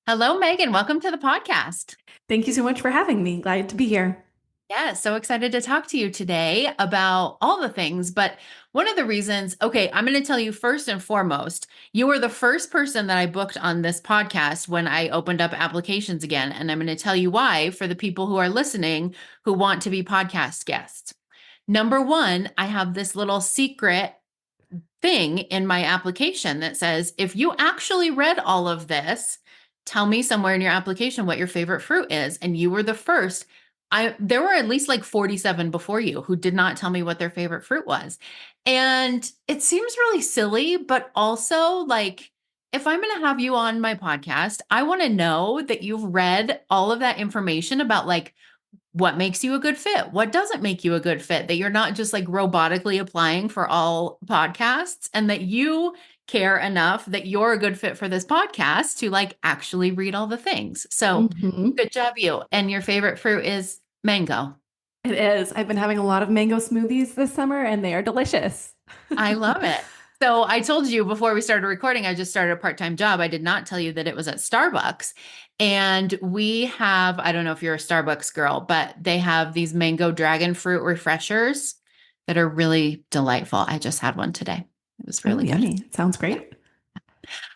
Hello, Megan. Welcome to the podcast. Thank you so much for having me. Glad to be here. Yeah, so excited to talk to you today about all the things. But one of the reasons, okay, I'm going to tell you first and foremost, you were the first person that I booked on this podcast when I opened up applications again. And I'm going to tell you why for the people who are listening who want to be podcast guests. Number one, I have this little secret thing in my application that says, if you actually read all of this, tell me somewhere in your application what your favorite fruit is. And you were the first. There were at least like 47 before you who did not tell me what their favorite fruit was. And it seems really silly, but also like if I'm going to have you on my podcast, I want to know that you've read all of that information about like what makes you a good fit, what doesn't make you a good fit, that you're not just like robotically applying for all podcasts, and that you care enough that you're a good fit for this podcast to like actually read all the things. So hmm good job, you. And your favorite fruit is mango. It is. I've been having a lot of mango smoothies this summer and they are delicious. I love it. So I told you before we started recording, I just started a part-time job. I did not tell you that it was at Starbucks. And we have, I don't know if you're a Starbucks girl, but they have these mango dragon fruit refreshers that are really delightful. I just had one today. It was Oh, really good. yummy. Sounds Yeah. great.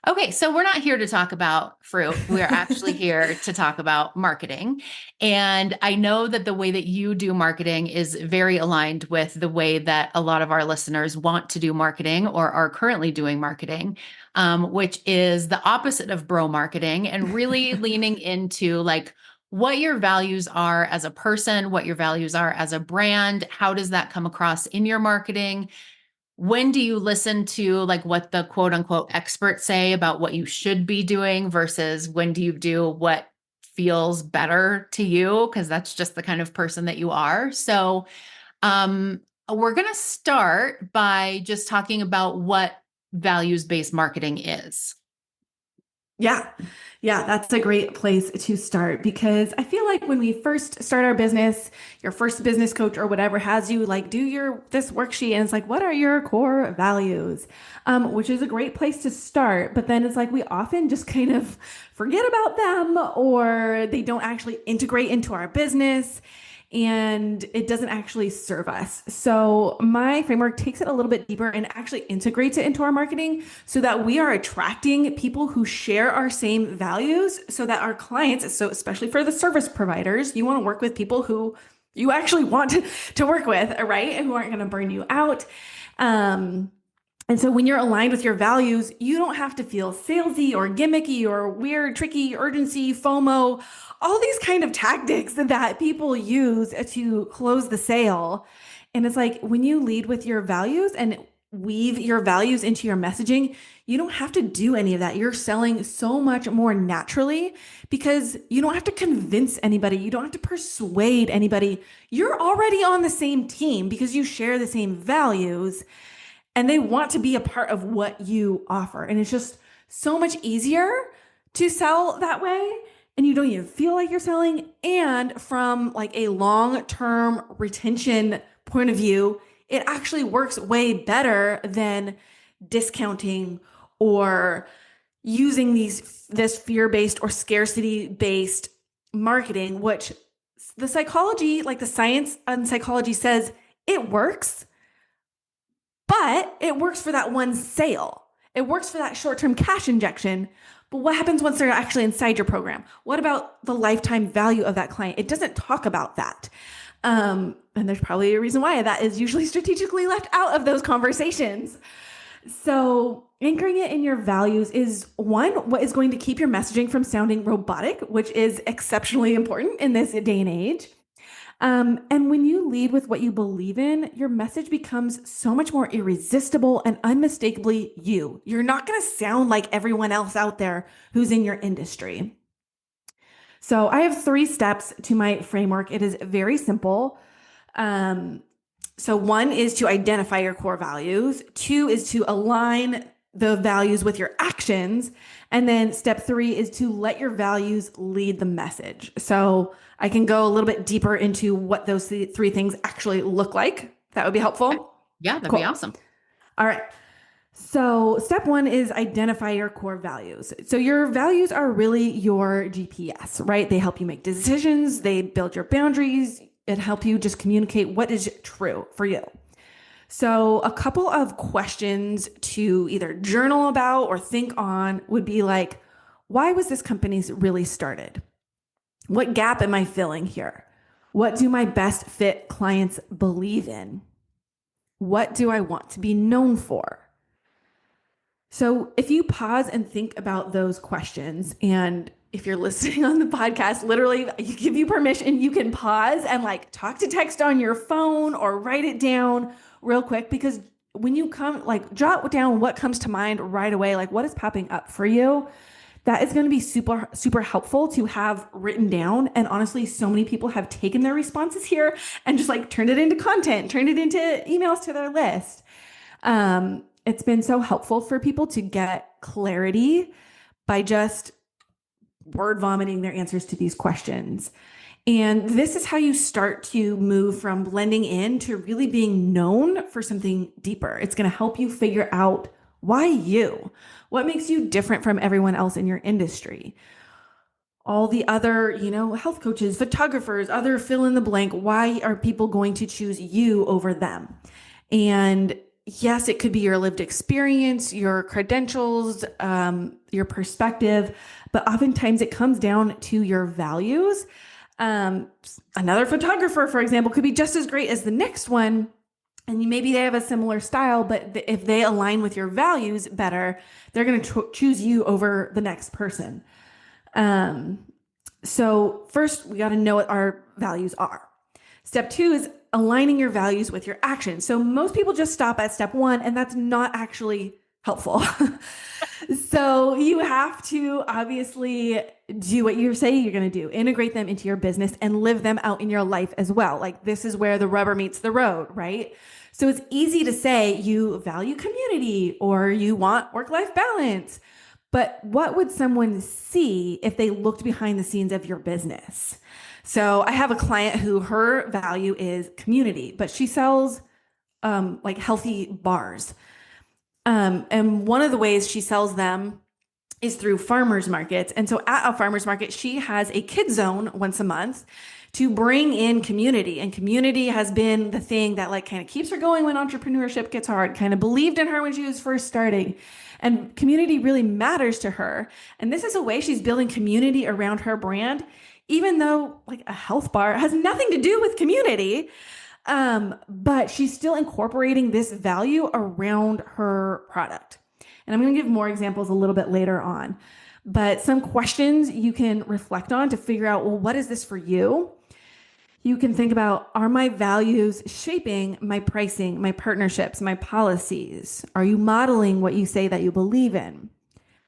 Okay, so we're not here to talk about fruit. We're actually here to talk about marketing. And I know that the way that you do marketing is very aligned with the way that a lot of our listeners want to do marketing or are currently doing marketing, which is the opposite of bro marketing and really leaning into like what your values are as a person, what your values are as a brand. How does that come across in your marketing? When do you listen to like what the quote unquote experts say about what you should be doing versus when do you do what feels better to you? Because that's just the kind of person that you are. So, we're going to start by just talking about what values-based marketing is. Yeah. Yeah, that's a great place to start because I feel like when we first start our business, your first business coach or whatever has you like do your this worksheet and it's like, what are your core values? Which is a great place to start. But then it's like we often just kind of forget about them or they don't actually integrate into our business and it doesn't actually serve us. So my framework takes it a little bit deeper and actually integrates it into our marketing so that we are attracting people who share our same values so that our clients, so especially for the service providers, you want to work with people who you actually want to work with, right? And who aren't going to burn you out. And so when you're aligned with your values, you don't have to feel salesy or gimmicky or weird, tricky, urgency, FOMO, all these kind of tactics that people use to close the sale. And it's like when you lead with your values and weave your values into your messaging, you don't have to do any of that. You're selling so much more naturally because you don't have to convince anybody. You don't have to persuade anybody. You're already on the same team because you share the same values and they want to be a part of what you offer. And it's just so much easier to sell that way. And you don't even feel like you're selling. And from like a long-term retention point of view, it actually works way better than discounting or using this fear-based or scarcity-based marketing, which the psychology, like the science and psychology says it works, but it works for that one sale. It works for that short-term cash injection. But what happens once they're actually inside your program? What about the lifetime value of that client? It doesn't talk about that. And there's probably a reason why that is usually strategically left out of those conversations. So anchoring it in your values is one, what is going to keep your messaging from sounding robotic, which is exceptionally important in this day and age. And when you lead with what you believe in, your message becomes so much more irresistible and unmistakably you. You're not going to sound like everyone else out there who's in your industry. So I have 3 steps to my framework. It is very simple. So 1 is to identify your core values. 2 is to align the values with your actions. And then step 3 is to let your values lead the message. So I can go a little bit deeper into what those 3 things actually look like. That would be helpful. Yeah, that'd be Cool. awesome. All right. So, step one is identify your core values. So, your values are really your GPS, right? They help you make decisions, they build your boundaries, it help you just communicate what is true for you. So, a couple of questions to either journal about or think on would be like, why was this company really started? What gap am I filling here? What do my best fit clients believe in? What do I want to be known for? So, if you pause and think about those questions, and if you're listening on the podcast, literally, you give you permission, you can pause and like talk to text on your phone or write it down real quick because when you come, like, jot down what comes to mind right away, like what is popping up for you, that is going to be super, super helpful to have written down. And honestly, so many people have taken their responses here and just like turned it into content, turned it into emails to their list. It's been so helpful for people to get clarity by just word vomiting their answers to these questions. And this is how you start to move from blending in to really being known for something deeper. It's going to help you figure out why you, what makes you different from everyone else in your industry. All the other, health coaches, photographers, other fill in the blank. Why are people going to choose you over them? And yes, it could be your lived experience, your credentials, your perspective, but oftentimes it comes down to your values. Another photographer, for example, could be just as great as the next one. And maybe they have a similar style, but if they align with your values better, they're going to choose you over the next person. So first, we got to know what our values are. Step two is aligning your values with your actions. So most people just stop at step one, and that's not actually helpful. So you have to obviously do what you say you're going to do, integrate them into your business and live them out in your life as well. Like this is where the rubber meets the road, right? So it's easy to say you value community or you want work-life balance, but what would someone see if they looked behind the scenes of your business? So I have a client who her value is community, but she sells like healthy bars. And one of the ways she sells them is through farmers markets. And so at a farmers market, she has a kid zone once a month to bring in community. And community has been the thing that like kind of keeps her going when entrepreneurship gets hard, kind of believed in her when she was first starting. And community really matters to her. And this is a way she's building community around her brand, even though like a health bar has nothing to do with community. But she's still incorporating this value around her product. And I'm going to give more examples a little bit later on. But some questions you can reflect on to figure out, well, what is this for you? You can think about, are my values shaping my pricing, my partnerships, my policies? Are you modeling what you say that you believe in?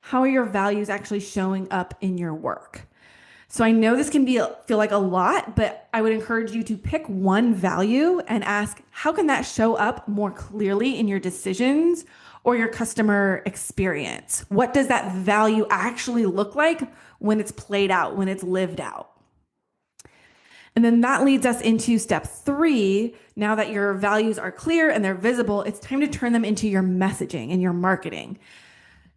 How are your values actually showing up in your work? So I know this can feel like a lot, but I would encourage you to pick one value and ask, how can that show up more clearly in your decisions or your customer experience? What does that value actually look like when it's played out, when it's lived out? And then that leads us into step three. Now that your values are clear and they're visible, it's time to turn them into your messaging and your marketing.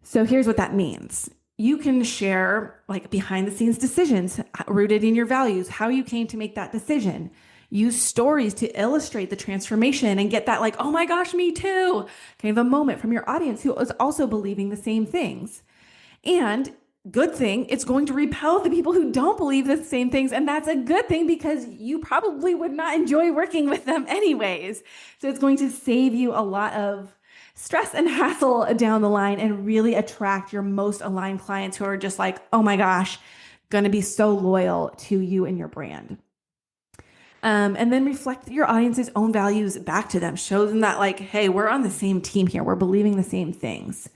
So here's what that means. You can share like behind the scenes decisions rooted in your values, how you came to make that decision. Use stories to illustrate the transformation and get that like, oh my gosh, me too, kind of a moment from your audience who is also believing the same things. And good thing, it's going to repel the people who don't believe the same things. And that's a good thing because you probably would not enjoy working with them anyways. So it's going to save you a lot of stress and hassle down the line and really attract your most aligned clients who are just like, oh my gosh, going to be so loyal to you and your brand. And then reflect your audience's own values back to them. Show them that like, hey, we're on the same team here. We're believing the same things.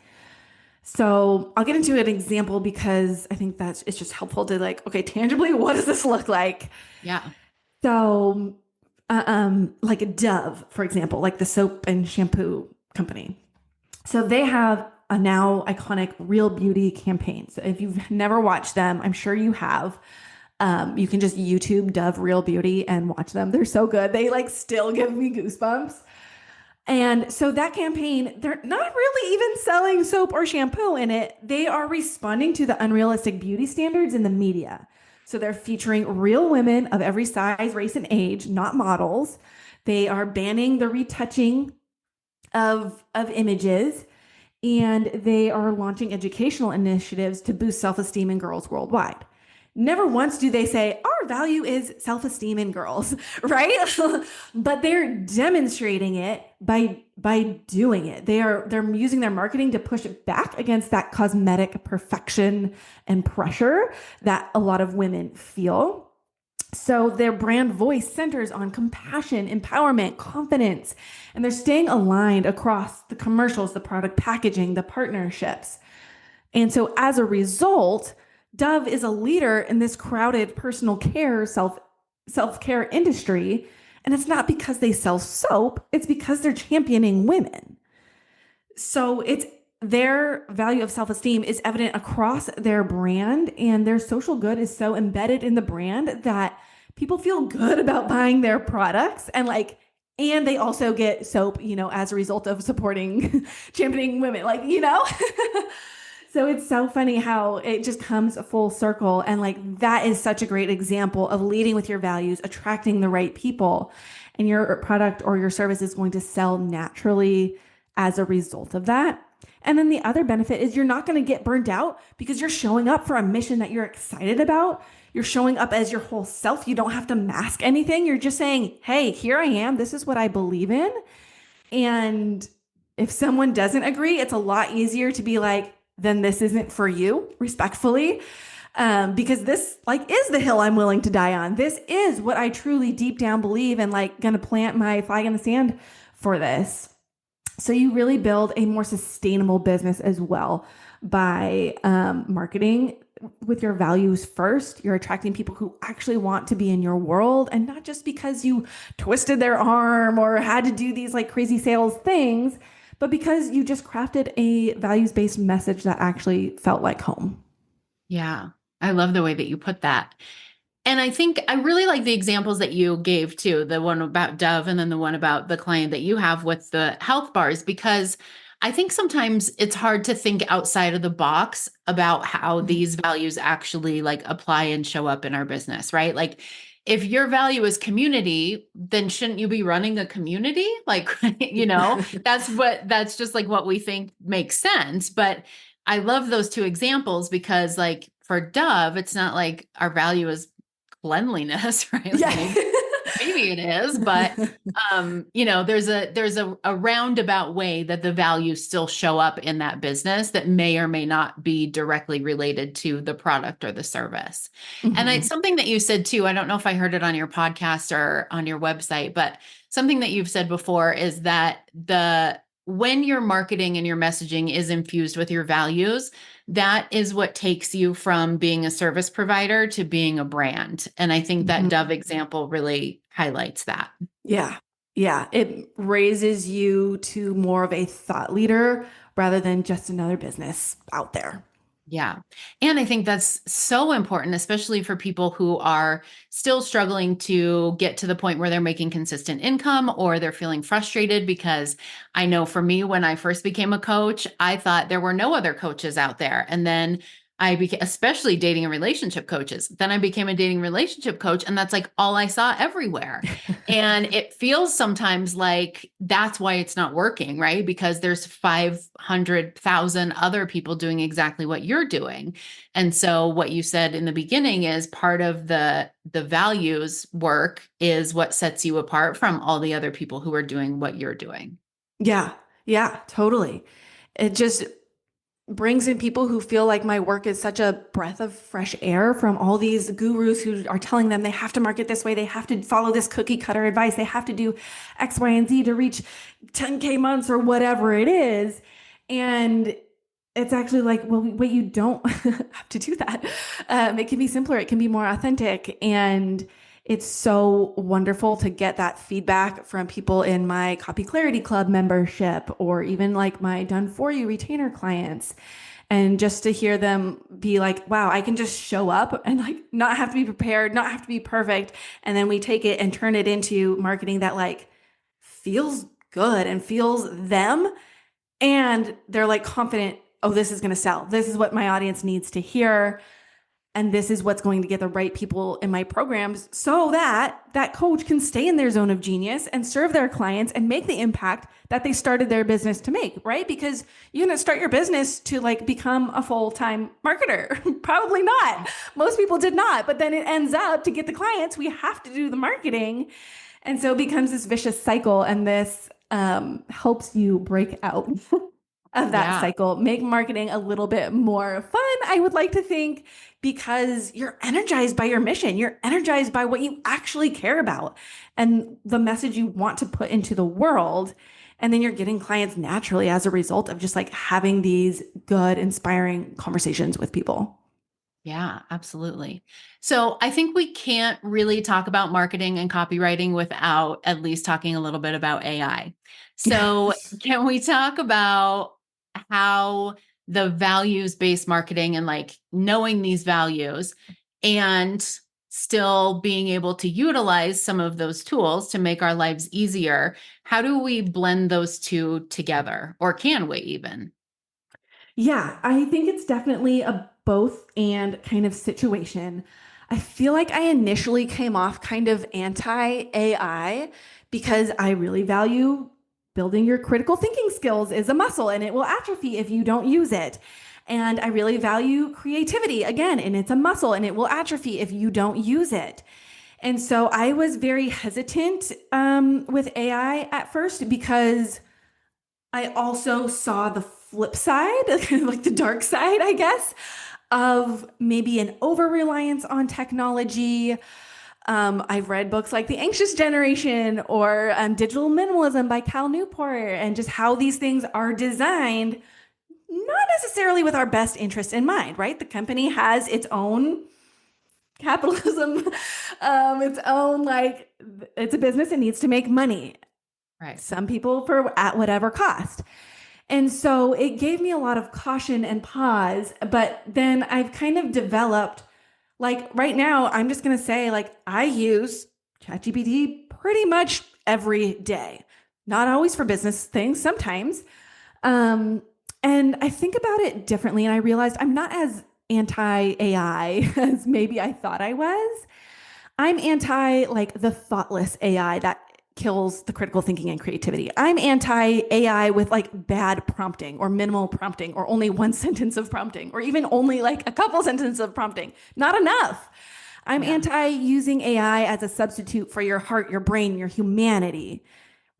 So I'll get into an example because I think it's just helpful to like, okay, tangibly, what does this look like? Yeah. So like a Dove, for example, like the soap and shampoo company. So they have a now iconic Real Beauty campaign. So if you've never watched them, I'm sure you have. You can just YouTube Dove Real Beauty and watch them. They're so good. They like still give me goosebumps. And so that campaign, they're not really even selling soap or shampoo in it. They are responding to the unrealistic beauty standards in the media. So they're featuring real women of every size, race, and age, not models. They are banning the retouching of images, and they are launching educational initiatives to boost self-esteem in girls worldwide. Never once do they say our value is self-esteem in girls, right? But they're demonstrating it by doing it. They're using their marketing to push it back against that cosmetic perfection and pressure that a lot of women feel. So their brand voice centers on compassion, empowerment, confidence, and they're staying aligned across the commercials, the product packaging, the partnerships. And so as a result, Dove is a leader in this crowded personal care, self-care industry. And it's not because they sell soap, it's because they're championing women. So it's their value of self-esteem is evident across their brand, and their social good is so embedded in the brand that people feel good about buying their products, and they also get soap, as a result of supporting championing women, So it's so funny how it just comes full circle. And that is such a great example of leading with your values, attracting the right people, and your product or your service is going to sell naturally as a result of that. And then the other benefit is you're not going to get burned out because you're showing up for a mission that you're excited about. You're showing up as your whole self. You don't have to mask anything. You're just saying, hey, here I am. This is what I believe in. And if someone doesn't agree, it's a lot easier to be like, then this isn't for you, respectfully. Because this is the hill I'm willing to die on. This is what I truly deep down believe, and going to plant my flag in the sand for this. So you really build a more sustainable business as well by marketing with your values first. You're attracting people who actually want to be in your world, and not just because you twisted their arm or had to do these crazy sales things, but because you just crafted a values-based message that actually felt like home. Yeah. I love the way that you put that. And I think I really like the examples that you gave too, the one about Dove and then the one about the client that you have with the health bars, because I think sometimes it's hard to think outside of the box about how these values actually apply and show up in our business, right? If your value is community, then shouldn't you be running a community? That's just what we think makes sense. But I love those two examples because for Dove, it's not like our value is cleanliness, right? Yeah. Maybe it is, but there's a roundabout way that the values still show up in that business that may or may not be directly related to the product or the service. And it's something that you said too. I don't know if I heard it on your podcast or on your website, but something that you've said before is that when your marketing and your messaging is infused with your values, that is what takes you from being a service provider to being a brand. And I think that Dove example really highlights that. Yeah. Yeah. It raises you to more of a thought leader rather than just another business out there. Yeah. And I think that's so important, especially for people who are still struggling to get to the point where they're making consistent income or they're feeling frustrated. Because I know for me, when I first became a coach, I thought there were no other coaches out there. And then I became, especially dating and relationship coaches. Then I became a dating relationship coach, and that's all I saw everywhere. And it feels sometimes like that's why it's not working, right? Because there's 500,000 other people doing exactly what you're doing. And so what you said in the beginning is part of the values work is what sets you apart from all the other people who are doing what you're doing. Yeah. Yeah, totally. It just brings in people who feel like my work is such a breath of fresh air from all these gurus who are telling them they have to market this way, they have to follow this cookie cutter advice, they have to do X, Y, and Z to reach 10K months or whatever it is. And it's actually well, wait, you don't have to do that. It can be simpler, it can be more authentic. And it's so wonderful to get that feedback from people in my Copy Clarity Club membership, or even my Done For You retainer clients. And just to hear them be like, wow, I can just show up and not have to be prepared, not have to be perfect. And then we take it and turn it into marketing that feels good and feels them. And they're like confident, oh, this is going to sell. This is what my audience needs to hear. And this is what's going to get the right people in my programs so that that coach can stay in their zone of genius and serve their clients and make the impact that they started their business to make, right? Because you're going to start your business to like become a full-time marketer. Probably not. Most people did not. But then it ends up to get the clients, we have to do the marketing. And so it becomes this vicious cycle, and this helps you break out of that Yeah. cycle, make marketing a little bit more fun, I would like to think, because you're energized by your mission. You're energized by what you actually care about and the message you want to put into the world. And then you're getting clients naturally as a result of just like having these good, inspiring conversations with people. Yeah, absolutely. So I think we can't really talk about marketing and copywriting without at least talking a little bit about AI. So can we talk about how the values-based marketing and like knowing these values and still being able to utilize some of those tools to make our lives easier? How do we blend those two together? Or can we even? Yeah, I think it's definitely a both and kind of situation. I feel like I initially came off kind of anti AI because I really value building your critical thinking skills is a muscle and it will atrophy if you don't use it. And I really value creativity again, and it's a muscle and it will atrophy if you don't use it. And so I was very hesitant with AI at first because I also saw the flip side, kind of like the dark side, I guess, of maybe an over reliance on technology. I've read books like The Anxious Generation or Digital Minimalism by Cal Newport, and just how these things are designed, not necessarily with our best interest in mind, right? The company has its own capitalism, its own, like, it's a business, it needs to make money. Right. Some people for at whatever cost. And so it gave me a lot of caution and pause. But then I've kind of developed, like right now, I'm just going to say, like, I use ChatGPT pretty much every day, not always for business things, sometimes. Um, and I think about it differently. And I realized I'm not as anti AI as maybe I thought I was. I'm anti like the thoughtless AI that kills the critical thinking and creativity. I'm anti AI with like bad prompting or minimal prompting or only one sentence of prompting or even only like a couple sentences of prompting. Not enough. I'm Yeah. anti using AI as a substitute for your heart, your brain, your humanity,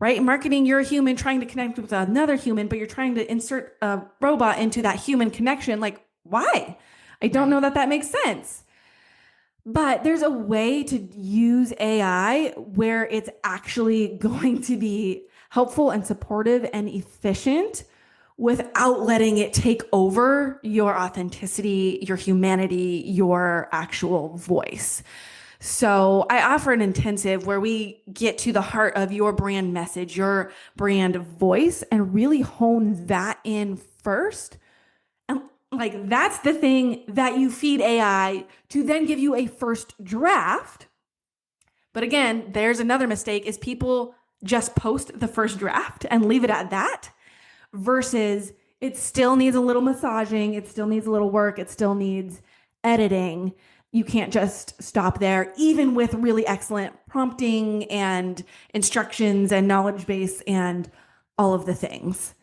right? Marketing, you're a human trying to connect with another human, but you're trying to insert a robot into that human connection. Like, why? I don't know Right. that that makes sense. But there's a way to use AI where it's actually going to be helpful and supportive and efficient without letting it take over your authenticity, your humanity, your actual voice. So I offer an intensive where we get to the heart of your brand message, your brand voice, and really hone that in first, and like that's the thing that you feed AI to then give you a first draft. But again, there's another mistake is people just post the first draft and leave it at that versus it still needs a little massaging, it still needs a little work, it still needs editing. You can't just stop there, even with really excellent prompting and instructions and knowledge base and all of the things.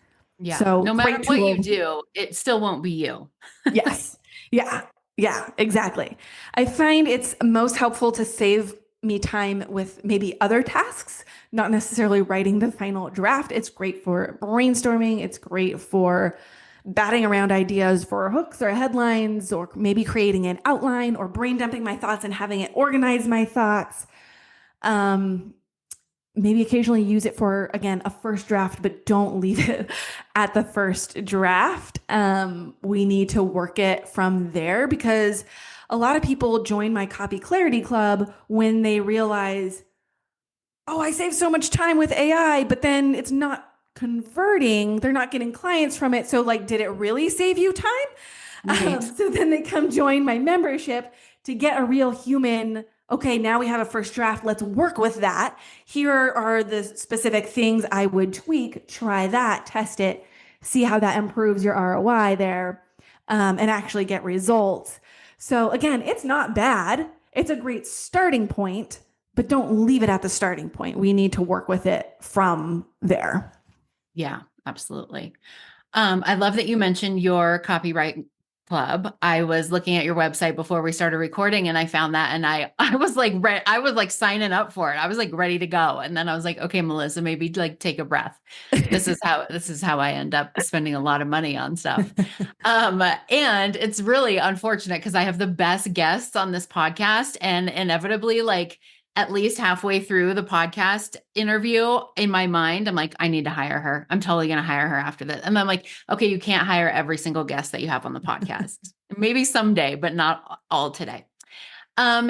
Yeah. So No matter great what you tool. do, it still won't be you. Yes. Yeah. Yeah, exactly. I find it's most helpful to save me time with maybe other tasks, not necessarily writing the final draft. It's great for brainstorming. It's great for batting around ideas for hooks or headlines, or maybe creating an outline or brain dumping my thoughts and having it organize my thoughts. Um, Maybe occasionally use it for again a first draft, but don't leave it at the first draft. We need to work it from there because a lot of people join my copy clarity club when they realize, oh, I save so much time with AI, but then it's not converting, they're not getting clients from it. So like, did it really save you time? Right. So then they come join my membership to get a real human okay, now we have a first draft. Let's work with that. Here are the specific things I would tweak. Try that, test it, see how that improves your ROI there, and actually get results. So, again, it's not bad. It's a great starting point, but don't leave it at the starting point. We need to work with it from there. Yeah, absolutely. I love that you mentioned your copyright club. I was looking at your website before we started recording and I found that and I was like I was like signing up for it. I was like ready to go. And then I was like, okay, Melissa, maybe like take a breath. This is how I end up spending a lot of money on stuff. And it's really unfortunate because I have the best guests on this podcast and inevitably like at least halfway through the podcast interview in my mind, I'm like, I need to hire her. I'm totally going to hire her after this. And I'm like, okay, you can't hire every single guest that you have on the podcast. Maybe someday, but not all today.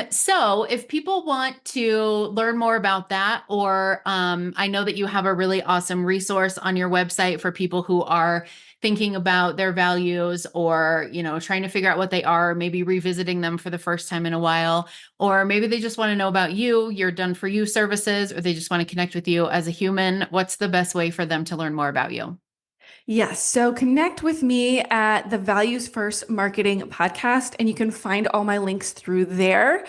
So if people want to learn more about that, or I know that you have a really awesome resource on your website for people who are thinking about their values or, trying to figure out what they are, maybe revisiting them for the first time in a while, or maybe they just want to know about you, your done for you services, or they just want to connect with you as a human. What's the best way for them to learn more about you? Yes. So connect with me at the Values First Marketing podcast, and you can find all my links through there.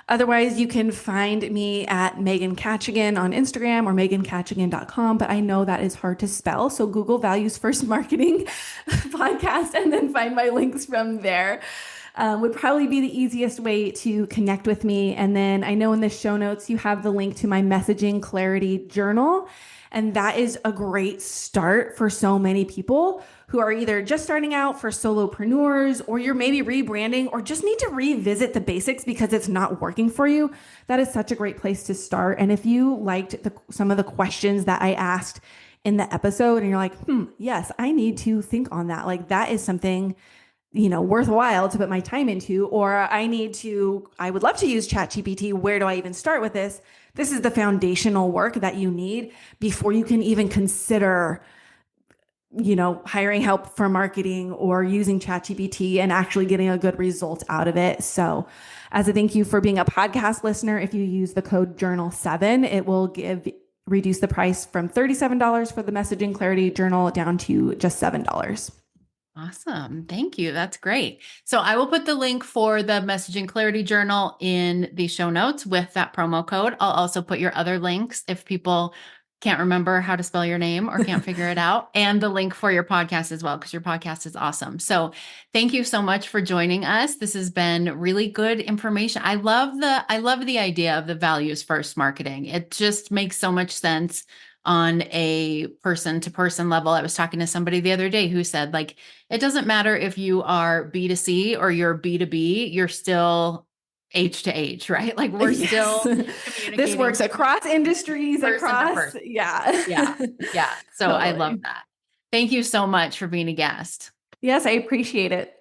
Otherwise, you can find me at Megan Kachigan on Instagram or megankachigan.com, but I know that is hard to spell. So Google Values First Marketing podcast and then find my links from there. Would probably be the easiest way to connect with me. And then I know in the show notes, you have the link to my messaging clarity journal. And that is a great start for so many people who are either just starting out for solopreneurs, or you're maybe rebranding, or just need to revisit the basics because it's not working for you. That is such a great place to start. And if you liked some of the questions that I asked in the episode and you're like, yes, I need to think on that. Like that is something worthwhile to put my time into, or I would love to use ChatGPT. Where do I even start with this? This is the foundational work that you need before you can even consider, hiring help for marketing or using ChatGPT and actually getting a good result out of it. So as a thank you for being a podcast listener, if you use the code journal7, it will reduce the price from $37 for the messaging clarity journal down to just $7. Awesome. Thank you. That's great. So I will put the link for the messaging clarity journal in the show notes with that promo code. I'll also put your other links if people can't remember how to spell your name or can't figure it out, and the link for your podcast as well, because your podcast is awesome. So thank you so much for joining us. This has been really good information. I love the idea of the values first marketing. It just makes so much sense on a person to person level. I was talking to somebody the other day who said, like, it doesn't matter if you are B2C or you're B2B, you're still H to H, right? Like we're still Yes. This communicating works across industries, person to across, person. yeah. Yeah. Yeah. So I love Totally. that. Thank you so much for being a guest. Yes, I appreciate it.